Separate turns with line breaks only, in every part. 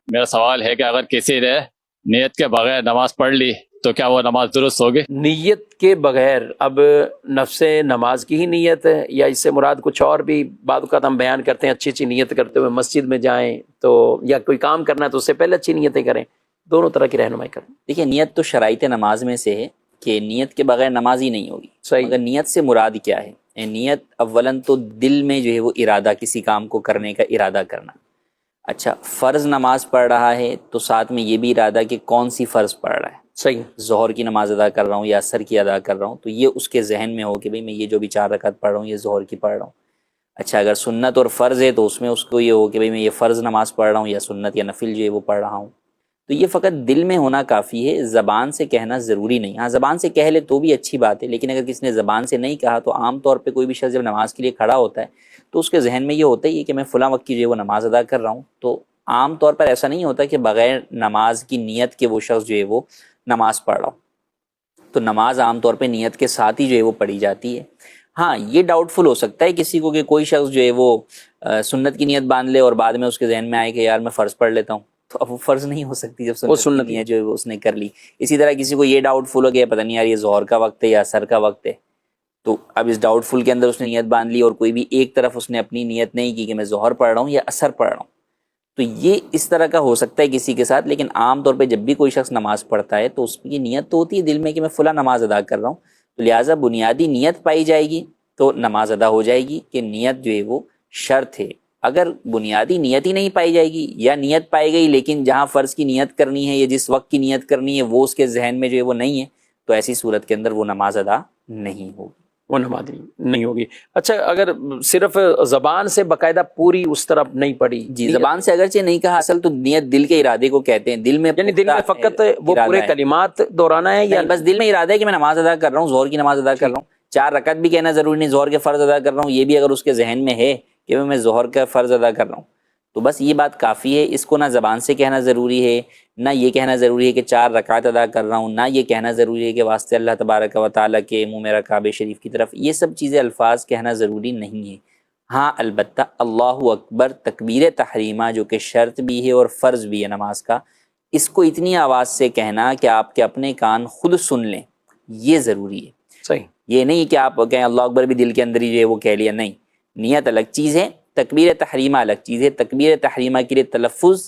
میرا سوال ہے کہ اگر کسی نے نیت کے بغیر نماز پڑھ لی تو کیا وہ نماز درست ہوگی؟
نیت کے بغیر، اب نفس نماز کی ہی نیت ہے یا اس سے مراد کچھ اور بھی؟ بعد اوقات ہم بیان کرتے ہیں اچھی اچھی نیت کرتے ہوئے مسجد میں جائیں تو، یا کوئی کام کرنا ہے تو اس سے پہلے اچھی نیتیں کریں، دونوں طرح کی رہنمائی کریں۔
دیکھیں، نیت تو شرائط نماز میں سے ہے کہ نیت کے بغیر نماز ہی نہیں ہوگی۔
صحیح۔
مگر نیت سے مراد کیا ہے؟ نیت اولاً تو دل میں جو ہے وہ ارادہ، کسی کام کو کرنے کا ارادہ کرنا۔ اچھا، فرض نماز پڑھ رہا ہے تو ساتھ میں یہ بھی ارادہ کہ کون سی فرض پڑھ رہا ہے۔
صحیح۔
ظہر کی نماز ادا کر رہا ہوں یا عصر کی ادا کر رہا ہوں، تو یہ اس کے ذہن میں ہو کہ بھئی میں یہ جو بھی 4 رکعت پڑھ رہا ہوں یہ ظہر کی پڑھ رہا ہوں۔ اچھا، اگر سنت اور فرض ہے تو اس میں اس کو یہ ہو کہ بھئی میں یہ فرض نماز پڑھ رہا ہوں یا سنت یا نفل جو ہے وہ پڑھ رہا ہوں۔ تو یہ فقط دل میں ہونا کافی ہے، زبان سے کہنا ضروری نہیں۔ ہاں، زبان سے کہہ لے تو بھی اچھی بات ہے، لیکن اگر کسی نے زبان سے نہیں کہا تو عام طور پہ کوئی بھی شخص جب نماز کے لیے کھڑا ہوتا ہے تو اس کے ذہن میں یہ ہوتا ہی ہے کہ میں فلاں وقت کی جو ہے وہ نماز ادا کر رہا ہوں۔ تو عام طور پر ایسا نہیں ہوتا کہ بغیر نماز کی نیت کے وہ شخص جو ہے وہ نماز پڑھ رہا ہو۔ تو نماز عام طور پہ نیت کے ساتھ ہی جو ہے وہ پڑھی جاتی ہے۔ ہاں، یہ ڈاؤٹ فل ہو سکتا ہے کسی کو کہ کوئی شخص جو ہے وہ سنت کی نیت باندھ لے اور بعد میں اس کے ذہن میں آئے کہ یار میں فرض پڑھ لیتا ہوں، تو اب وہ فرض نہیں ہو سکتی جب سنت کی نیت جو ہے وہ اس نے کر لی۔ اسی طرح کسی کو یہ ڈاؤٹ فل ہو گیا پتہ نہیں یار یہ ظہر کا وقت ہے یا عصر کا وقت ہے، تو اب اس ڈاؤٹ فل کے اندر اس نے نیت باندھ لی اور کوئی بھی ایک طرف اس نے اپنی نیت نہیں کی کہ میں ظہر پڑھ رہا ہوں یا عصر پڑھ رہا ہوں، تو یہ اس طرح کا ہو سکتا ہے کسی کے ساتھ۔ لیکن عام طور پہ جب بھی کوئی شخص نماز پڑھتا ہے تو اس کی نیت تو ہوتی ہے دل میں کہ میں فلاں نماز ادا کر رہا ہوں، تو لہٰذا بنیادی نیت پائی جائے گی تو نماز ادا ہو جائے گی کہ نیت جو ہے وہ شرط ہے۔ اگر بنیادی نیت ہی نہیں پائی جائے گی یا نیت پائی گئی لیکن جہاں فرض کی نیت کرنی ہے یا جس وقت کی نیت کرنی ہے وہ اس کے ذہن میں جو ہے وہ نہیں ہے، تو ایسی صورت کے اندر وہ نماز ادا نہیں ہوگی،
وہ نماز نہیں ہوگی۔ اچھا، اگر صرف زبان سے باقاعدہ پوری اس طرف نہیں پڑھی،
جی زبان سے اگرچہ نہیں کہا، اصل تو نیت دل کے ارادے کو کہتے ہیں، دل میں
یعنی دل میں فقط وہ پورے کلمات دہرانا ہے یا
بس دل میں ارادہ ہے کہ میں نماز ادا کر رہا ہوں، ظہر کی نماز ادا کر رہا ہوں، 4 رکعت بھی کہنا ضروری نہیں، ظہر کے فرض ادا کر رہا ہوں، یہ بھی اگر اس کے ذہن میں ہے کہ میں ظہر کا فرض ادا کر رہا ہوں تو بس یہ بات کافی ہے۔ اس کو نہ زبان سے کہنا ضروری ہے، نہ یہ کہنا ضروری ہے کہ 4 رکعت ادا کر رہا ہوں، نہ یہ کہنا ضروری ہے کہ واسطے اللہ تبارک و تعالیٰ کے منہ میرا کعبہ شریف کی طرف، یہ سب چیزیں الفاظ کہنا ضروری نہیں ہے۔ ہاں البتہ اللہ اکبر تکبیر تحریمہ جو کہ شرط بھی ہے اور فرض بھی ہے نماز کا، اس کو اتنی آواز سے کہنا کہ آپ کے اپنے کان خود سن لیں، یہ ضروری ہے۔
صحیح،
یہ نہیں کہ آپ کہیں اللہ اکبر بھی دل کے اندر ہی جو ہے وہ کہہ لیا، نہیں، نیت الگ چیز ہے، تکبیر تحریمہ الگ چیز ہے۔ تکبیر تحریمہ کے لیے تلفظ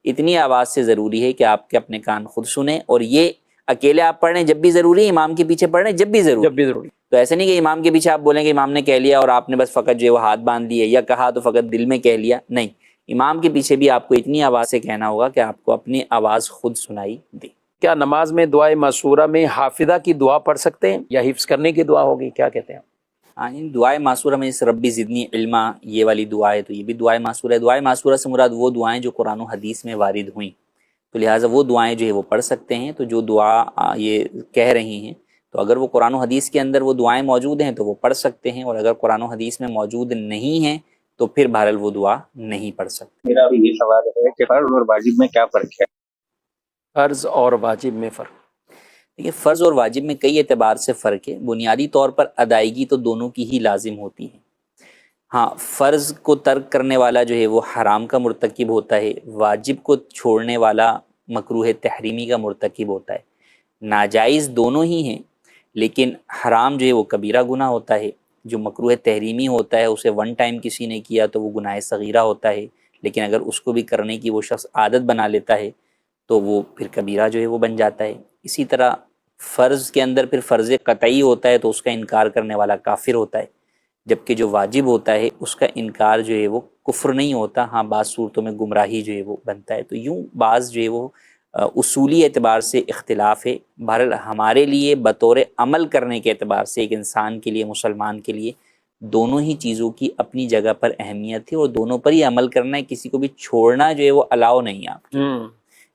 اتنی آواز سے ضروری ہے کہ آپ کے اپنے کان خود سنیں، اور یہ اکیلے آپ پڑھ رہے ہیں جب بھی ضروری ہے، امام کے پیچھے پڑھ رہے ہیں جب بھی ضروری۔ تو ایسا نہیں کہ امام کے پیچھے آپ بولیں کہ امام نے کہہ لیا اور آپ نے بس فقط جو ہے وہ ہاتھ باندھ لیے یا کہا تو فقط دل میں کہہ لیا، نہیں، امام کے پیچھے بھی آپ کو اتنی آواز سے کہنا ہوگا کہ آپ کو اپنی آواز خود سنائی دے۔
کیا نماز میں دعائے معصورہ میں حافظہ کی دعا پڑھ سکتے ہیں یا حفظ کرنے کی دعا ہوگی؟ کیا کہتے ہیں؟
دعائے معصورہ میں جیسے ربی زدنی علما یہ والی دعا ہے تو یہ بھی دعائے معصورہ ہے۔ دعائے معصورہ سے مراد وہ دعائیں جو قرآن و حدیث میں وارد ہوئیں، تو لہٰذا وہ دعائیں جو ہے وہ پڑھ سکتے ہیں۔ تو جو دعا یہ کہہ رہی ہیں تو اگر وہ قرآن و حدیث کے اندر وہ دعائیں موجود ہیں تو وہ پڑھ سکتے ہیں، اور اگر قرآن و حدیث میں موجود نہیں ہیں تو پھر بہرحال وہ دعا نہیں پڑھ سکتے۔
میرا بھی یہ سوال ہے کہ فرض اور واجب میں کیا فرق ہے؟
فرض اور واجب میں فرق؟
دیکھیے، فرض اور واجب میں کئی اعتبار سے فرق ہے۔ بنیادی طور پر ادائیگی تو دونوں کی ہی لازم ہوتی ہے۔ ہاں، فرض کو ترک کرنے والا جو ہے وہ حرام کا مرتکب ہوتا ہے، واجب کو چھوڑنے والا مکروہ تحریمی کا مرتکب ہوتا ہے۔ ناجائز دونوں ہی ہیں، لیکن حرام جو ہے وہ کبیرہ گناہ ہوتا ہے، جو مکروہ تحریمی ہوتا ہے اسے 1 ٹائم کسی نے کیا تو وہ گناہ صغیرہ ہوتا ہے، لیکن اگر اس کو بھی کرنے کی وہ شخص عادت بنا لیتا ہے تو وہ پھر کبیرہ جو ہے وہ بن جاتا ہے۔ اسی طرح فرض کے اندر پھر فرض قطعی ہوتا ہے تو اس کا انکار کرنے والا کافر ہوتا ہے، جبکہ جو واجب ہوتا ہے اس کا انکار جو ہے وہ کفر نہیں ہوتا، ہاں بعض صورتوں میں گمراہی جو ہے وہ بنتا ہے۔ تو یوں بعض جو ہے وہ اصولی اعتبار سے اختلاف ہے۔ بہرحال ہمارے لیے بطور عمل کرنے کے اعتبار سے ایک انسان کے لیے، مسلمان کے لیے دونوں ہی چیزوں کی اپنی جگہ پر اہمیت ہے، اور دونوں پر ہی عمل کرنا ہے، کسی کو بھی چھوڑنا جو ہے وہ الاؤ نہیں ہے آپ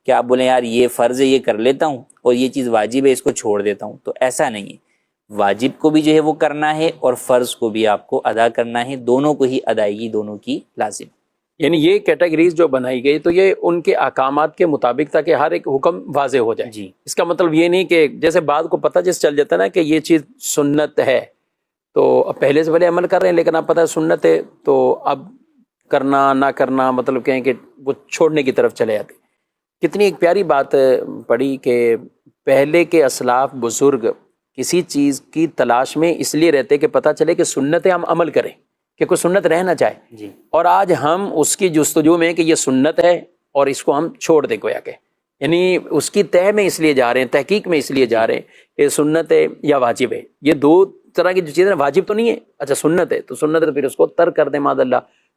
کہ آپ بولیں یار یہ فرض ہے یہ کر لیتا ہوں اور یہ چیز واجب ہے اس کو چھوڑ دیتا ہوں، تو ایسا نہیں ہے۔ واجب کو بھی جو ہے وہ کرنا ہے اور فرض کو بھی آپ کو ادا کرنا ہے، دونوں کو ہی ادائیگی دونوں کی لازم۔
یعنی یہ کیٹیگریز جو بنائی گئی تو یہ ان کے احکامات کے مطابق تھا کہ ہر ایک حکم واضح ہو جائے۔
جی،
اس کا مطلب یہ نہیں کہ جیسے بعد کو پتہ جس چل جاتا ہے نا کہ یہ چیز سنت ہے تو اب پہلے سے پہلے عمل کر رہے ہیں، لیکن اب پتہ ہے سنت ہے تو اب کرنا نہ کرنا مطلب کہیں کہ وہ چھوڑنے کی طرف چلے جاتے ہیں۔ کتنی ایک پیاری بات پڑھی کہ پہلے کے اسلاف بزرگ کسی چیز کی تلاش میں اس لیے رہتے کہ پتہ چلے کہ سنت ہم عمل کریں، کہ کوئی سنت رہ نہ جائے.
جی
اور آج ہم اس کی جستجو میں کہ یہ سنت ہے اور اس کو ہم چھوڑ دیں گویا کہ، یعنی اس کی تہ میں اس لیے جا رہے ہیں، تحقیق میں اس لیے جا رہے ہیں کہ سنت ہے یا واجب ہے. یہ دو طرح کی جو چیزیں واجب تو نہیں ہے، اچھا سنت ہے تو سنت ہے تو پھر اس کو ترک کر دیں، معاذ اللہ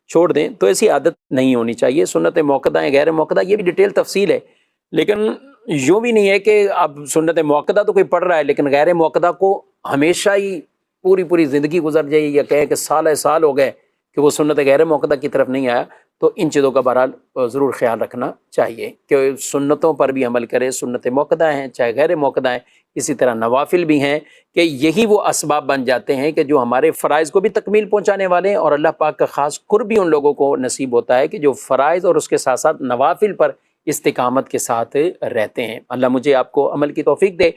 چھوڑ دیں. تو ایسی عادت نہیں ہونی چاہیے. سنت موقدہ ہیں، غیر موقدہ، یہ بھی ڈیٹیل تفصیل ہے، لیکن یوں بھی نہیں ہے کہ اب سنت موقدہ تو کوئی پڑھ رہا ہے لیکن غیر موقدہ کو ہمیشہ ہی پوری زندگی گزر جائے یا کہے کہ سال ہو گئے کہ وہ سنت غیر موقدہ کی طرف نہیں آیا. تو ان چیزوں کا بہرحال ضرور خیال رکھنا چاہیے کہ سنتوں پر بھی عمل کرے. سنت موقدہ ہیں چاہے غیر موقدہ ہیں، اسی طرح نوافل بھی ہیں کہ یہی وہ اسباب بن جاتے ہیں کہ جو ہمارے فرائض کو بھی تکمیل پہنچانے والے ہیں، اور اللہ پاک کا خاص قرب بھی ان لوگوں کو نصیب ہوتا ہے کہ جو فرائض اور اس کے ساتھ ساتھ نوافل پر استقامت کے ساتھ رہتے ہیں. اللہ مجھے آپ کو عمل کی توفیق دے.